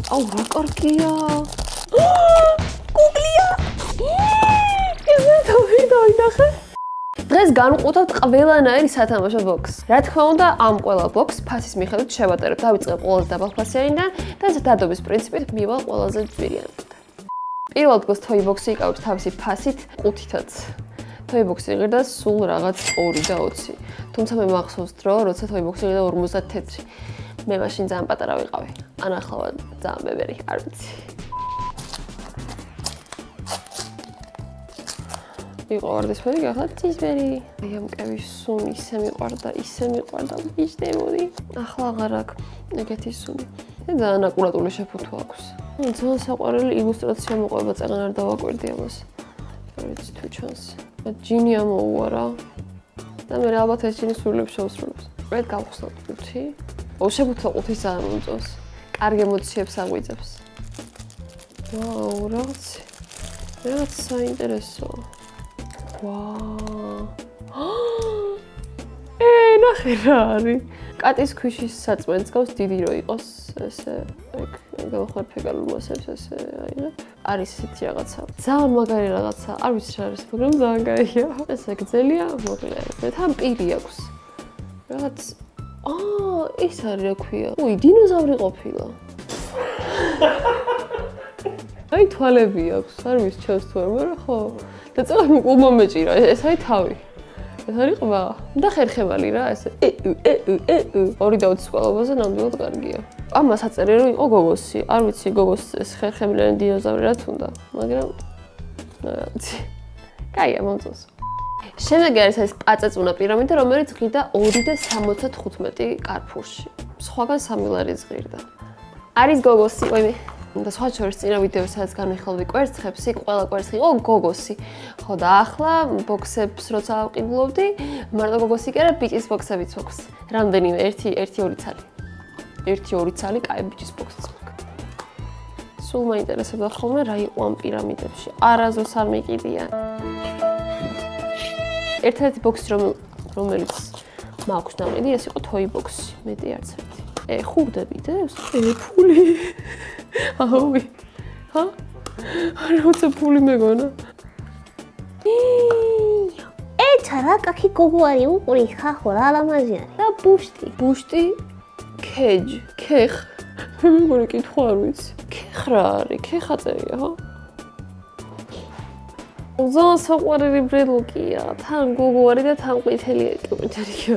აუ რა კარგია. გუგლია. ეს დავინახე. დღეს განვყუთავთ ყველანაირი სათამაშო ბოქს. რა თქმა უნდა, ამ ყველა ბოქს ფასის მიხედვით შევატარებთ. დავიწყებ ყველაზე დაბალფასიანიდან და დადობის პრინციპით მივალ ყველაზე ძვირიანად. პირველ დღეს Toy Box-ი იკავებს თავისი ფასით 5-ით. Toy Box-ი იღებდა სულ რაღაც 2 და 20. თუმცა მე მახსოვს დრო, როცა Toy Box-ი იღებდა 54. მე მაშინ ძალიან პატარა ვიყავი. ანახლა ძალიან ბებერი, არ ვიცი. იყო ვარდისფერი, გახდა ცისფერი. აი ამ კევის სუნი ისე მიყვარდა, მიჯდემოდი. ახლა აღარ აქვს ეგეთი სუნი. და ძალიან აკურატული შეფუთვა აქვს. ძალიან საყვარელი ილუსტრაცია მოყვება, წეგან არ დავაკვირდი ამას. არ ვიცი თუ ჩანს. ჯინი ამოუარა. და მე ალბათ ეს ჯინი სრულებს შევსრულებს. მე გავხსნა 5. შეფუთვა 5 ძალიან მომწონს. კარგ ემოციებს აღვიძებს. ვაუ, რაღაც საინტერესოა. Wow. ნახე რა არის. კატის ქვიშის საწმენს გავს დიდი რო იყოს ესე ეგ გავხარ ფეგალურ მასებს ესე აიღებ. არის ისეთი რაღაცა. ძალიან მაგარი რაღაცა. არ ვიცი რა არის, მაგრამ ძალიან გაიგია. ესე გძელია, მოკლე. თან პირი აქვს. რაღაც ეს არის რა ქვია. უი, დინოზავრი ყოფილა. აი თვალები აქვს, არ ვიცი ჩავს თუ არ, მაგრამ ხო. და წელს უკუმა მეჭირა, ეს არის თავი. ეს არის ყბა. და ხერხემალი რა, ესე 2.20 კვალობაზე ნამდვილად კარგია. ამას აწერე რომ იყო გოგოსი. არ ვიცი გოგოს ეს ხერხემლიანი დინოზავრი რა თუნდა, მაგრამ რა ვიცი. კაია, მომწონს. შემდეგი არის ეს პაწაწუნა პირამიდა, რომელიც ღირდა 2.75 კარფურში. სხვაგან 3 ლარი ზღირდა. არის გოგოსი, ვაიმე. და სხვა შორის წინა ვიდეოს სადაც განვიხილავდი კვერცხებს, იქ ყველა კვერცხი იყო გოგოსი. ხო და ახლა ბოქსებს როცა ავყიდულობდი, მარტო გოგოსი კი არა, ბიჭის ბოქსებიც მაქვს. რამდენიმე 1-2 ცალი. 1-2 ცალი კაი ბიჭის ბოქსიც მაქვს. სულ მაინტერესებდა ხოლმე რა იყო ამ პირამიდებში. არასდროს არ მიყიდია. ერთ-ერთი ბოქსი რომელიც მაქვს ნაყიდი, ეს იყო Toy Box-ი, მეტი არც ერთი. ხურდები დევს? ფული. აუი. ჰა? როცა ფული მეგონა. ჩარა კაკი გოგო არის უყური ხახო რა ლამაზი არის. და ბუშტი ქეხ. მე მეგონა კითხვა არ ვიცი. ქეხ რა არის? ქეხა წერია, ხო? ძალიან საყვარელი ბრელოკია. თან გოგო არის და თან ყვითელი კი.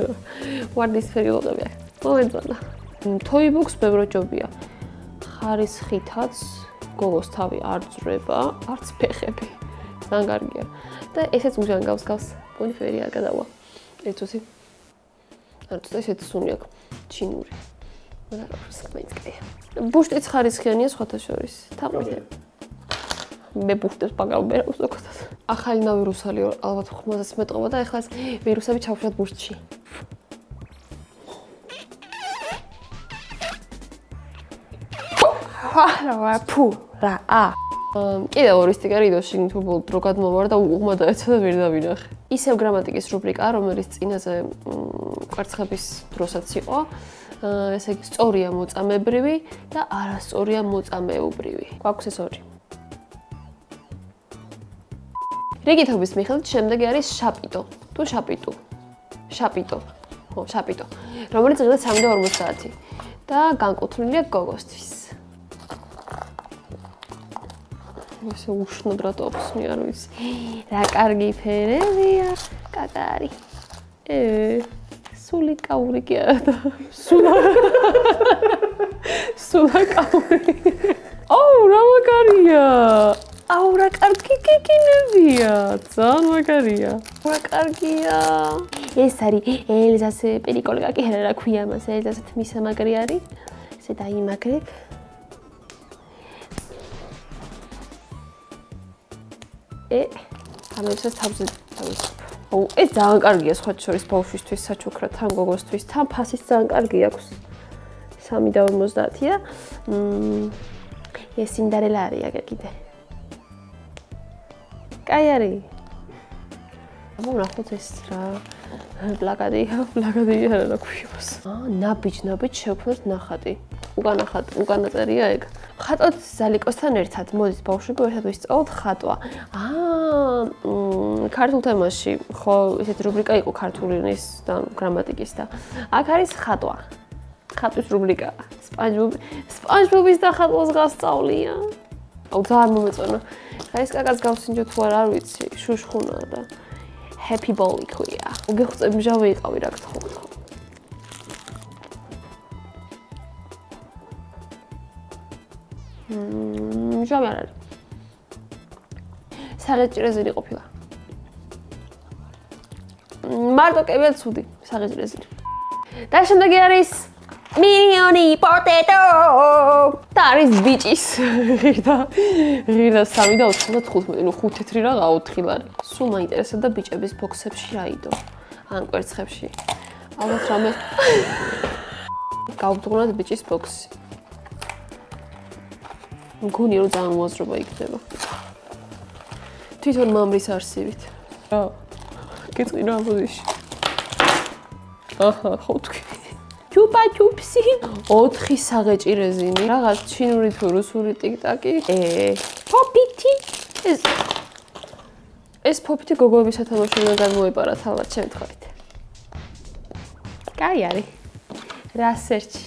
ვარდისფერი ლოყები აქვს. მომეწონა. Toy Box ბევრჯობია. ხარისხითაც გოგოს თავი არ ძრება, არც ფეხები. ძალიან კარგია. და ესეც უჟან გავს. პონიფერი არ გადავა. ეცოთი. არ თქო ესეც სუნი აქვს. ჩინური. მაგრამ რა მაინც კაია. ბუშტიც ხარისხიანია სხვათა შორის. თაყვით. მე ბუშტებს პაგავ მე უზოგოთ. ახალი ნავირუსალი ალბათ ხმაზეც მეტყობა და ეხლა ეს ვირუსები ჩავშვათ ბუშტში. კიდევ ორი სტიკერი იდოში თუბულ დრო გადმოვარ და უღმა დაეცა და ვერ დავინახე. ისევ გრამატიკის რუბრიკა, რომელიც წინაზე კვერცხების დროსაც იყო. ესე იგი სწორია მოწამებრივი და არასწორია მოწამეობრივი. გვაქვს ეს ორი. რიგითობის მიხედვით შემდეგი არის შაპიტო. თუ შაპიტო. ხო, შაპიტო. რომელიც ღირდა 3.50 და განკუთვნილია გოგოსთვის. ესე უშნობრად ოხსნი არ ვიცი. რა კარგი ფერებია, კაკარი. სული კაური კი არა და სულა კაური. აუ რა მაგარია. აუ რა კარგი კიკინებია. ძალიან მაგარია. რა კარგია. ეს არის ელზას პერიკოლიკა კი არა რა ქვია მას, ელზას თმისა მაგარი არის. ესე დაიმაგრებ. ამებსაც თავზე დავისვი. აუ, ეს ძალიან კარგია სხვა შორის ბავშვისთვის, საჩუქრად, თან გოგოსთვის, თან ფასიც ძალიან კარგი აქვს. 3.50-ია. ეს სინდარელა არის აგერ კიდე. კაი არის. ნახოთ ეს რა პლაკატი არა რა ქვია მას. ნაბიჯ შევქმნათ ნახატი. უკანა წერია ეგ. ხატოთ ზალიკოსთან ერთად. მოდით ბავშვები ერთად ვისწავლოთ ხატვა. ქართულ თემაში ხო ესეთი რუბრიკა იყო ქართული ენის და გრამატიკის და აქ არის ხატვა. ხატვის რუბრიკა. სპანჯბობის და ხატვას გასწავლია. აუ ძალიან მომეწონა. ეს კაკაც გავსინჯო თუ არ ვიცი, შუშხუნაა და happy ball იქვია. მოგეხუწები მჟავე იყავი რა გთხოვ. მჟავე არ არის. საღეჭი რეზინი ყოფილა. მარტო კებია ცუდი, საღეჭი რეზინი. და შემდეგი არის Minioni potato! და არის ბიჭის ღირდა 3.95, ნუ 5 თეთრი რა 4 ლარი. სულ მაინტერესებდა ბიჭების ბოქსებში რა იდო. ან კვერცხებში. ალბათ რამე გავბრუნოთ ბიჭის ბოქსი. მგონი რომ ძალიან მოაზრობა იქნება. თვითონ მამრის არსივით. რა? გეწყინა ამბოდიში. აჰა, ხო თქვი. ჩუპა ჩუპსი 4 საღეჭი რეზინი რაღაც ჩინური თუ რუსული ტიკტაკი პოპიტი ეს პოპიტი გოგოების სათამაშოდან გამოეპარა თავად შემთხვევით კაი არის რა სერჩი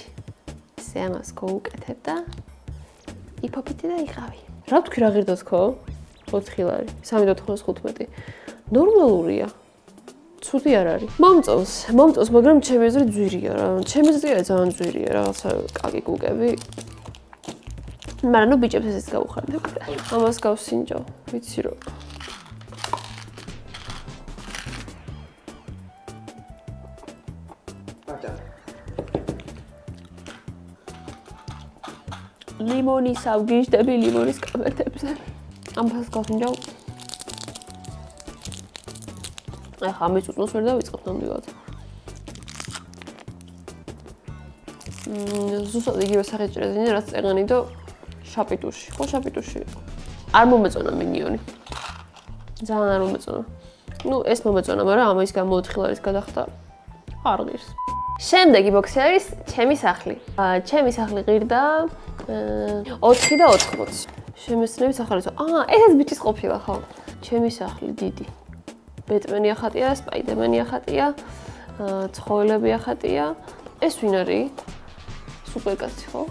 ესე ამას გოუკეთებ და იპოპიტი და იყავი რა თქვი რა ღირდა თქო 4 ლარი 3.95 ნორმალურია ცუდი არ არის. მომწონს, მაგრამ ჩემი აზრით ძვირია რა. ჩემი აზრით ძალიან ძვირია, რაღაცა კაკი კუკები. მაგრამ ნუ ბიჭებს ესეც გავუხარდებ. ამას გავსინჯო, ვიცი რომ. ლიმონის ავგიშდები ლიმონის კაპეთებზე. ამას გავსინჯო. ახლა ამის უწმოს ვერ დავიწყებ ნამდვილად. ზუსტად იგივე სახეჭი რეზინი, რაც წეღანი და შაპიტუში. ხო, შაპიტუში იყო. არ მომეწონა მინიონი. ძალიან არ მომეწონა. ნუ ეს მომეწონა, მაგრამ ამის გამო 4 ლარის გადახდა არ ღირს. შემდეგი ბოქსი არის ჩემი სახლი. ჩემი სახლი ღირდა 4 და 80. შემეცნების ახალისო. ესეც ბიჭის ყოფილა, ხო? ჩემი სახლი დიდი. ბეტმენი ახატია, სპაიდერმენი ახატია, ცხოველები ახატია. ეს ვინ არის? სუპერკაცი ხო?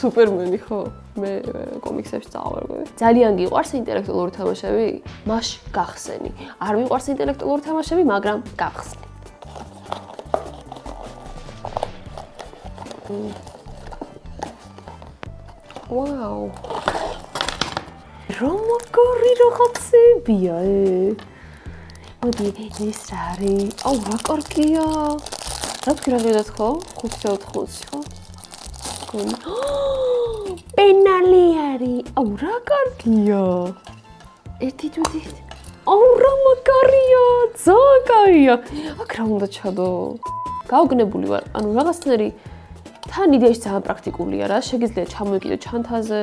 სუპერმენი ხო? მე კომიქსებში წავარგვი. ძალიან გიყვარს ინტელექტუალური თამაშები? მაშ გახსენი. არ მიყვარს ინტელექტუალური თამაშები, მაგრამ გახსნი. ვაუ. რომაკორი რაღაცებია მოდი ეს რა არის? აუ რა კარგია. რა თქვი რა გედათ ხო? 5.80 ხო? გონი. პენალი არის. აუ რა კარგია. ერთი თვითი. აუ რა მაგარია. ძალიან კაია. აქ რა უნდა ჩადო? გაუგნებული ვარ. ანუ რაღაცნაირი თან იდეაში ძალიან პრაქტიკულია რა. შეგიძლია ჩამოიკიდო ჩანთაზე,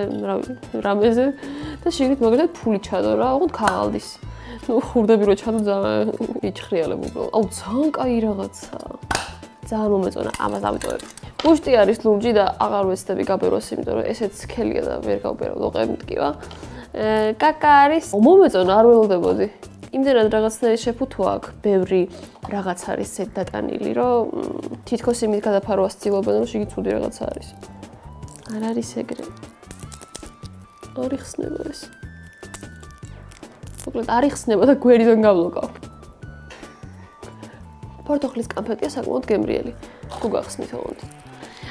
რამეზე და შეგიძლიათ მაგალითად ფული ჩადო რა, უყურთ ქაღალდის. ნუ ხურდები რო ჩადო ძალიან იჭხრიალებ უბრალოდ. აუ ძალიან კაი რაღაცა. ძალიან მომეწონა ამას ავიტოვებ. გუშტი არის ლურჯი და აღარ ვეცდები გაბეროს, იმიტომ რომ ესეც სქელია და ვერ გავბერავ ლოყები მტკივა. კაკა არის. მომეწონა არ ველოდებოდი. იმდენად რაღაცნაირი შეფუთვა აქვს, ბევრი რაღაც არის ეს დატანილი, რომ თითქოს იმით გადაფარვას ცდილობენ, რომ შიგი ცუდი რაღაცა არის. არ არის ეგრე. არ იხსნება ეს. უბრალოდ არ იხსნება და გვერდიდან გავლოკავ. პორტოხლის კანფეტია საკმაოდ გემრიელი. თუ გახსნით ოღონდ.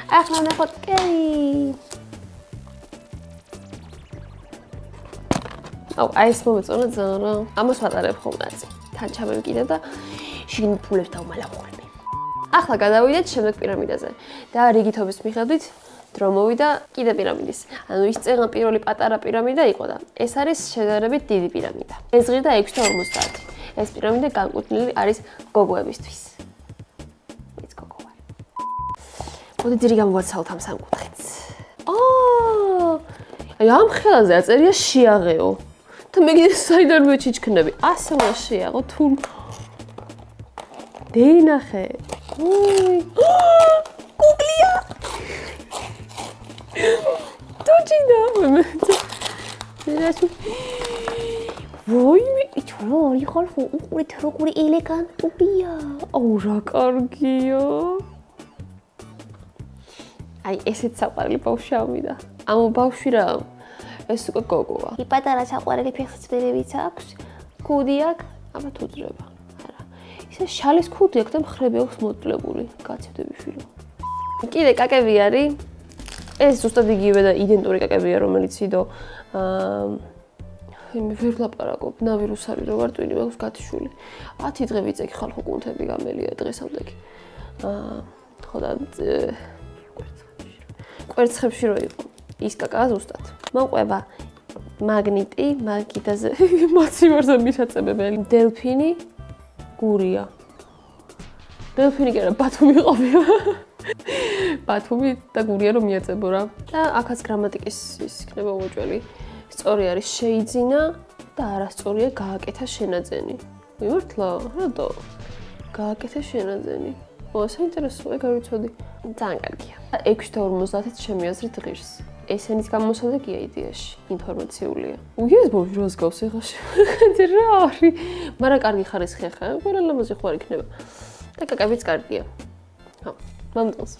ახლა ნახოთ კერი. აუ, ეს მომეწონა ძალიან რა. ამას ვატარებ ხოლმე აწი. თან ჩამევკიდე და შიგნით ფულებს დავმალავხვრები. ახლა გადავიდეთ შემდეგ პირამიდაზე. და რიგითობის მიხედვით დრო მოვიდა კიდე პირამიდის. ანუ ის წეღან პირველი პატარა პირამიდა იყო და ეს არის შედარებით დიდი პირამიდა. ეს ღირდა 6.50. ეს პირამიდა განკუთვნილი არის გოგოებისთვის. მეც გოგო ვარ. მოდი ძირი გამოვაცალოთ ამ სამკუთხედს. აი ამ ხელაზე აწერია შეაღეო. და მე კიდე საიდან მეჩიჩქნები. ასე უნდა შეაღო თუ დეინახე. გუგლია. Točina. ვოიმე, ორი ხალხო, უყურეთ როგორი ელეგანტურია. აუ რა კარგია. აი ესეც საყვარელი ბავშვი ამიდა. ამ ბავშვი რა ეს უკვე გოგოა. პატარა საყვარელი ფეხსაცმელებიც აქვს. ქუდი აქვს, აბა თუ ძრება. არა. ისე შალის ქუდი აქვს და მხრები აქვს მოკლებული. გაცივდები შვილო. კიდე კაკები არის. ეს ზუსტად იგივე და იდენტური კაკებია, რომელიც იდო მე ვერ ვლაპარაკობ, ნავირუსარი რო ვარ, ტვინი მაქვს გათიშული. 10 დღე ვიწექი ხალხო კუნთები გამელია დღესამდე. ხო და კვერცხებში რო იყო. ის კაკა ზუსტად. მოყვება მაგნიტი, მაგიდაზე მაცივარზე მისაწებებელი. დელფინი, გურია. დელფინი კი არა, ბათუმი ყოფილა. ბათუმი და გურია რომ მიაწებო რა. და აქაც გრამატიკის ის იქნება უჭველი. სწორი არის შეიძინა და არასწორია გააკეთა შენაძენი. მიმართლა? რატო? გააკეთა შენაძენი. საინტერესოა, გავიცოდი. ძალიან კარგია. 6:50-ით ჩემი აზრით ღირს. ესენის გამოსადეგია იდეაში, ინფორმაციულია. ეს ბავშვი რას გავს ეხლა? რა არის? მაგრამ კარგი ხარისხი ახლა, ყველა ლამაზი ხო არ იქნება. და კაკებიც კარგია. ხო, მომწონს.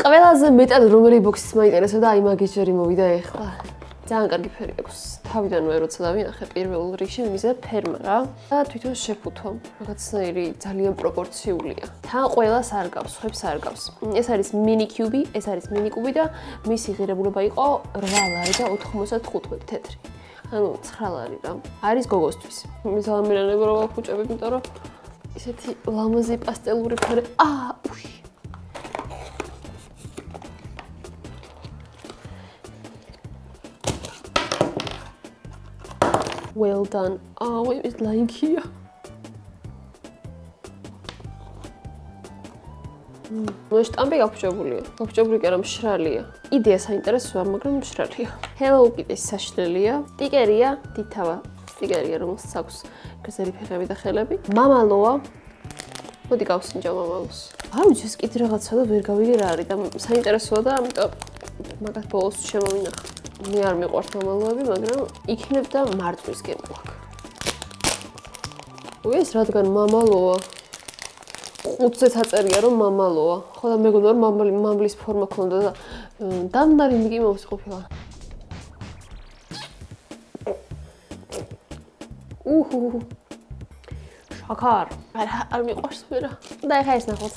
ყველაზე მეტად რომელი ბოქსის მაინტერესებდა, აი მაგის ჯერი მოვიდა ეხლა. ძალიან კარგი ფერი აქვს. თავიდანვე როცა დავინახე პირველ რიგში მიზა ფერმა რა. და თვითონ შეფუთო. რაღაცნაირი ძალიან პროპორციულია. თან ყველას არ გავს, ხებს არ გავს. ეს არის mini cube, ეს არის mini კუბი და მისი ღირებულება იყო 8 ლარი და 95 თეთრი. ანუ 9 ლარი რა. არის გოგოსთვის. მისალა მირანები რო ვახუჭები, იმიტომ რომ ისეთი ლამაზი პასტელური ფერი. უში. Well done. ეს ლაიქია. შტამპი გაფუჭებულია. გაფუჭებული კი არა მშრალია. იდეა საინტერესოა, მაგრამ მშრალია. Hello Kitty-ის საშლელია. სტიკერია, დითავა. სტიკერია, რომელსაც აქვს გრძელი ფეხები და ხელები. მამალოა. მოდი გავსინჯავ მამალოს. არ ვიცი, ეს კიდე რაღაცა და ვერ გავიგე რა არის და საინტერესოა და ამიტომ მაგას ბოლოს შემოვინახე. მე არ მიყვარს მამალოები, მაგრამ იქნებ და მართვის გემოაქვს. ეს რადგან მამალოა. 5-ზე აწერია რომ მამალოა. ხო და მეგონა რომ მამლის ფორმა ქონდა და დამდარი მიგიმოვს ყოფილა. შაქარ. არ მიყვარს ვერა. და ეხა ეს ნახოთ.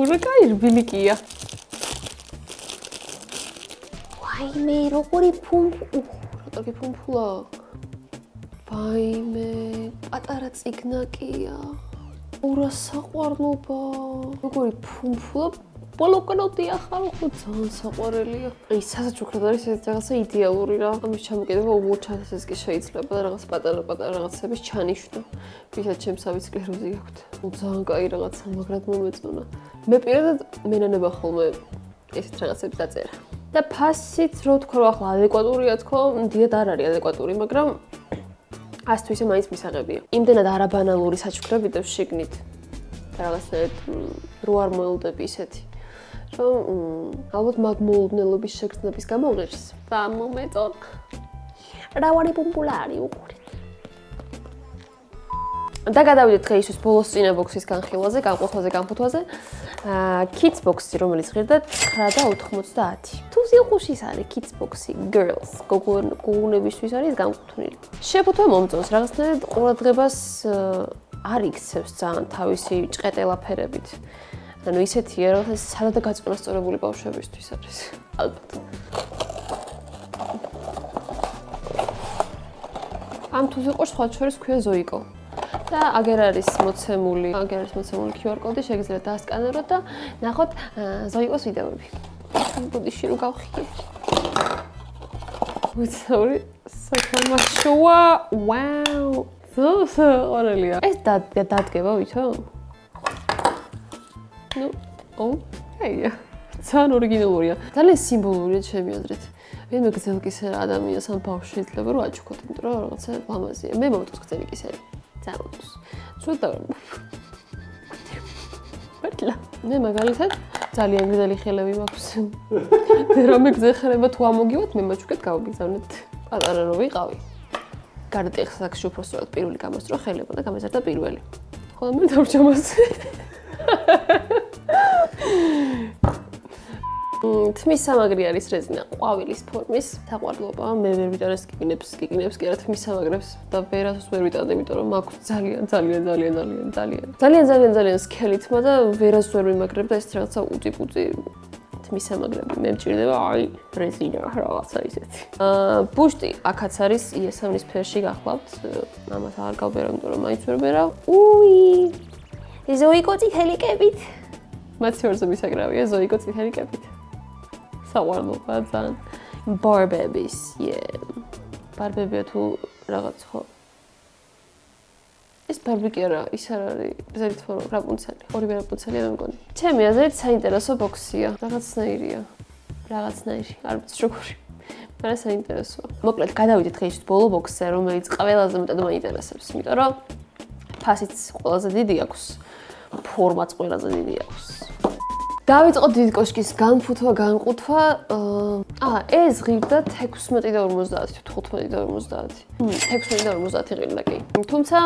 რა კაი რბილიკია. ვაიმე, როგორი რატო ფუმფულა? ვაიმე, პატარა ციგნაკია. ურა საყვარლობა. როგორი ფუმფულა? ბოლოკნოტია ხალხო, ძალიან საყვარელია. აი, სასაჩუქრად არის ეს რაღაცა იდეალური რა. ამის ჩამოკიდება უორჩათესეს კი შეიძლება და რაღაც პატარა რაღაცების ჩანიშვნა. ვისაც ჩემსავი სკლეროზი გაქვთ. ძალიან კაი რაღაცა, მაგრამ მომეწონა. მე პირადად მენანება ხოლმე ესეთ რაღაცებს დაწერა. და ფასიც რო თქო რომ ახლა ადეკვატურია თქო, დიდად არ არის ადეკვატური, მაგრამ ასთვის მაინც მისაღებია. იმდენად არაბანალური საჩუქრები და შეგნით რაღაცნაირად რო არ მოელოდები ისეთი. რომ ალბათ მაგ მოულოდნელობის შეგრძნების გამო ღირს. და მომეწონა. რავარი პუმპულარი უყურეთ. და გადავიდეთ დღეისთვის ბოლოს წინა ბოქსის განხილვაზე, განყოფაზე, განფუთვაზე. Kids box-ი, რომელიც ღირდა 9.90. თუ ზიყუშის არის kids box-ი, girls, გოგონებისთვის არის განკუთვნილი. შეფუთვა მომწონს, რაღაცნაირად ყურადღებას არ იქცევს ძალიან თავისი ჭყეტელაფერებით. ანუ ისეთია, რომ სადაც გაწონასწორებული ბავშვებისთვის არის. ალბათ. ამ თუ ზიყუშს სხვა შორის ქვია ზოიკო. და აგერ არის მოცემული QR კოდი, შეგიძლიათ დასკანეროთ და ნახოთ ზოიკოს ვიდეოები. ბუდიში რო გავხიე. უცაური სათამაშოა. ვაუ. ზოორელია. ეს დადგება ვითომ? აია. ძალიან ორიგინალურია. ძალიან სიმბოლურია ჩემი აზრით. ვინმე გრძელკისერა ადამიანს ან ბავშვს შეიძლება რომ აჩუქოთ, იმიტომ რომ რაღაცა ლამაზია. მე მომწონს გრძელკისერი. ძალიან მომწონს. სულ და ვერ მართლა. მე მაგალითად ძალიან გრძელი ხელები მაქვს. რამე გზეხება თუ ამოგივათ, მე მაჩუქეთ გავგიზავნეთ. პატარა რო ვიყავი. გარდატეხ საქმეში უფრო სწორად პირველი გამოსწრო ხელება და გამეზარდა პირველი. ხოლო მე დავჭამას. თმის სამაგრი არის რეზინა ყვავილის ფორმის საყვარლობა. მე ვერ ვიტანეს კიკინებს კი არა თმის სამაგრებს და ვერასოდეს ვერ ვიტანდი, იმიტომ რომ მაქვს ძალიან სქელი თმა და ვერასოდეს ვერ ვიმაგრებ და ეს რაღაცა უწი-პუწი თმის სამაგრები მე მჭირდება რეზინა რაღაცა ისეთი. ბუშტი აქაც არის იესავნის ფერში გახლავთ. ამას არ გავბერავ, იმიტომ რომ მაინც ვერ ვერავ. ზოიკო წითელი კეპით. მათი ორზე მისაგრავია ზოიკო წითელი კეპით. საყვარლობა ძალიან. ბარბების, ბარბებია თუ რაღაც ხო. ეს ბარბი კი არა, ის არ არის, ზედით ხო რაპუნცელი. ორივე რაპუნცელია მე მგონი. ჩემი აზრით საინტერესო ბოქსია, რაღაცნაირია. არ ვიცი როგორი. მაგრამ საინტერესოა. მოკლედ გადავიდეთ დღეისთვის ბოლო ბოქსზე, რომელიც ყველაზე მეტად მაინტერესებს, იმიტომ რომ ფასიც ყველაზე დიდი აქვს, ფორმაც ყველაზე დიდი აქვს. დავიწყოთ დიდი კოშკის განყუთვა. ეს ღირდა 16 და 50 თუ 15 და 50. 16 და 50 ღირდა კი. თუმცა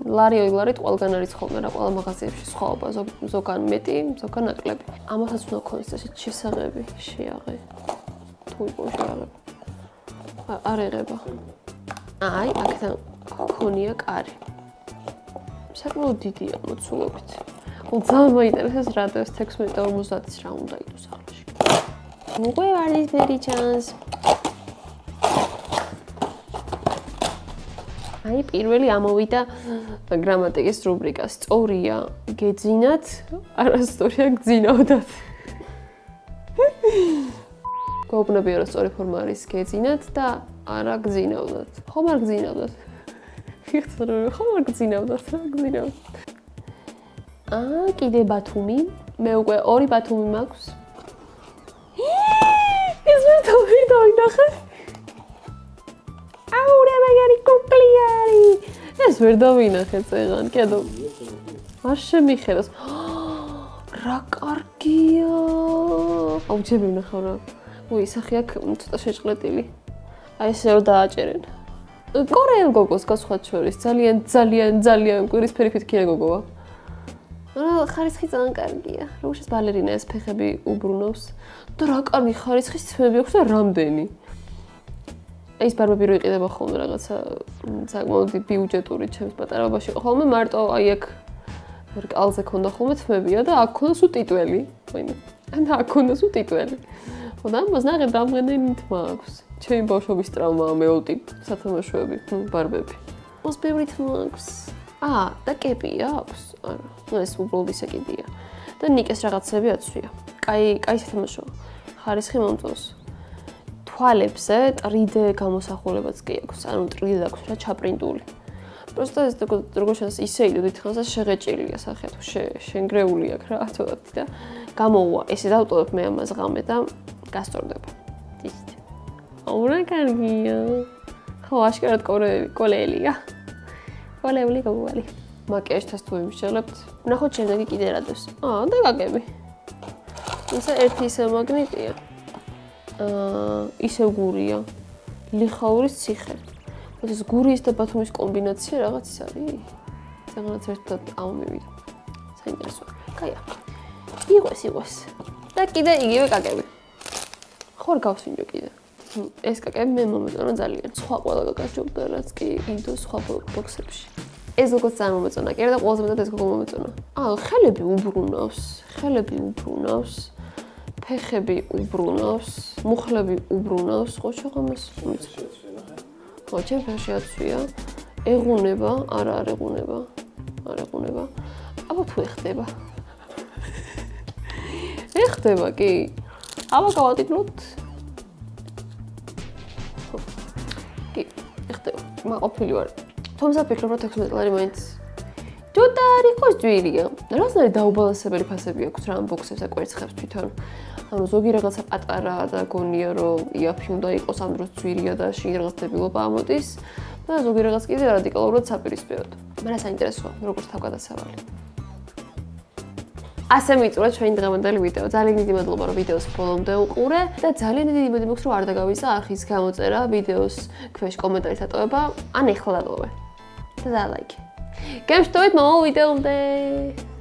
ლარი ოილარით ყველგან არის ხოლმე რა, ყველა მაღაზიებში სხვაობა, ზოგან მეტი, ზოგან ნაკლები. ამასაც უნდა ქონდეს ესეთ შესაღები, შეაღე. თუ იყო შეაღე. არ იღება. აქთან ქონია კარი. საკმაოდ დიდია მოცულობით. ძალიან მაინტერესებს რადოს 16 და 50-ის რა უნდა იყოს ახალში. მოგვევალის მერი ჩანს. პირველი ამოვიდა გრამატიკის რუბრიკა. სწორია გეძინათ, არასწორია გძინავდათ. გვაუბნებია რომ სწორი ფორმა არის გეძინათ და არა გძინავდათ. ხომ არ გძინავდათ? ხომ არ გძინავდათ, რა გძინავდათ? კიდე ბათუმი. მე უკვე 2 ბათუმი მაქვს. ეს ვიდეო ნახე. რა მაგარი კუკლიანი. ეს ვერ დავინახე წეგან, კედო. არ შემიხედოს. რა კარგია. ჯები ვნახავ რა. ისახი აქ ცოტა შეჭყლეტილი. ესე რომ დააჭერენ. კორეელ გოგოს გასხვათ შორის ძალიან კვირისფერი ფეთქია გოგოა. ხარისხი ძალიან კარგია. როგორც ბალერინა ეს ფეხები უბრუნავს და რა კარგი ხარისხის თმები აქვს და რამდენი. ეს ბარბები რო იყიდება ხოლმე რაღაცა საკმაოდ ბიუჯეტური ჩემს პატარაობაში იყო ხოლმე მარტო აქ რკალზე ქონდა ხოლმე თმებია და აქ ქონდა სულ ტიტველი. აქ ქონდა სულ ტიტველი. და ამას ნახე დამღენენი თმა აქვს. ჩემი ბავშვობის ტრავმაა მეულტი სათამაშოები, ბარბები. ოს ბევრი თმა აქვს. და კეპია აქვს. არა, ეს უბრალოდ ისე კიდია. და ნიკეს რაღაცები აცვია. კაი სათამაშოა. ხარისხი მომწონს. თვალებზე 3D გამოსახულებაც კი აქვს. ანუ 3D აქვს რა ჩაპრინტული. просто ეს როგორ შენს ისე იდო დიდხანს და შეღეჭილია სახე თუ შენგრეული აქვს რა თქო და გამოუვა. ესე დავტოვებ მე ამას ღამე და გასწორდება. ისეთ. რა კარგია. ხო, აშკარად კოლელია. კოლეული გოგოალი. მაკიაჟთას თუ იმშელებთ. ნახოთ შემდეგი კიდე რა დევს. და გაგები. ისე ერთი ისე მაგნიტია. ისე გურია. ლიხაურის ციხე. ეს გურიის და ბათუმის კომბინაცია რაღაც ის არის. რაღაცა ერთად ამოვიდა. საინტერესოა. კაია. იყოს. და კიდე იგივე კაკები. ხوار გავსინჯო კიდე. ეს კაკები მე მომეწონა ძალიან. სხვა ყველა კაკა ჯობდა რაც კი ინდოს სხვა ბოქსებში. ეს როგორც წარმომეწონა, კი არა და ყველაზე მეტად ეს გოგო მომეწონა. ხელები უბრუნავს. ფეხები უბრუნავს, მუხლები უბრუნავს, ხო შეღამეს. ხო, ჩემ ფეხში აცვია. ეღუნება, არა არ ეღუნება. აბა თუ ეხდება. ეხდება კი. აბა გავატიკნოთ. კი, ეხდება. მაყოფილი ვარ. თუმცა ფიქრობ რომ 16 ლარი მაინც ჯოტა არ იყოს ძვირია. რაღაცნაირი დაუბალანსებელი ფასები აქვს რა ამ ბოქსებს და კვერცხებს თვითონ. ანუ ზოგი რაღაცა პატარა და გონია რომ იაფი უნდა იყოს ამ დროს ძვირია და შიგ რაღაც დებილობა ამოდის და ზოგი რაღაც კიდე რადიკალურად საპირისპიროდ. მაგრამ საინტერესოა როგორც თავგადასავალი. ასე მიწურა ჩვენი დღევანდელი ვიდეო. ძალიან დიდი მადლობა რომ ვიდეოს ბოლომდე უყურე და ძალიან დიდი იმედი მაქვს რომ არ დაგავიწყე არხის გამოწერა, ვიდეოს ქვეშ კომენტარის დატოვება, ან ეხლა დატოვე. და ლაიქი. გემშვიდობით მომავალ ვიდეომდე.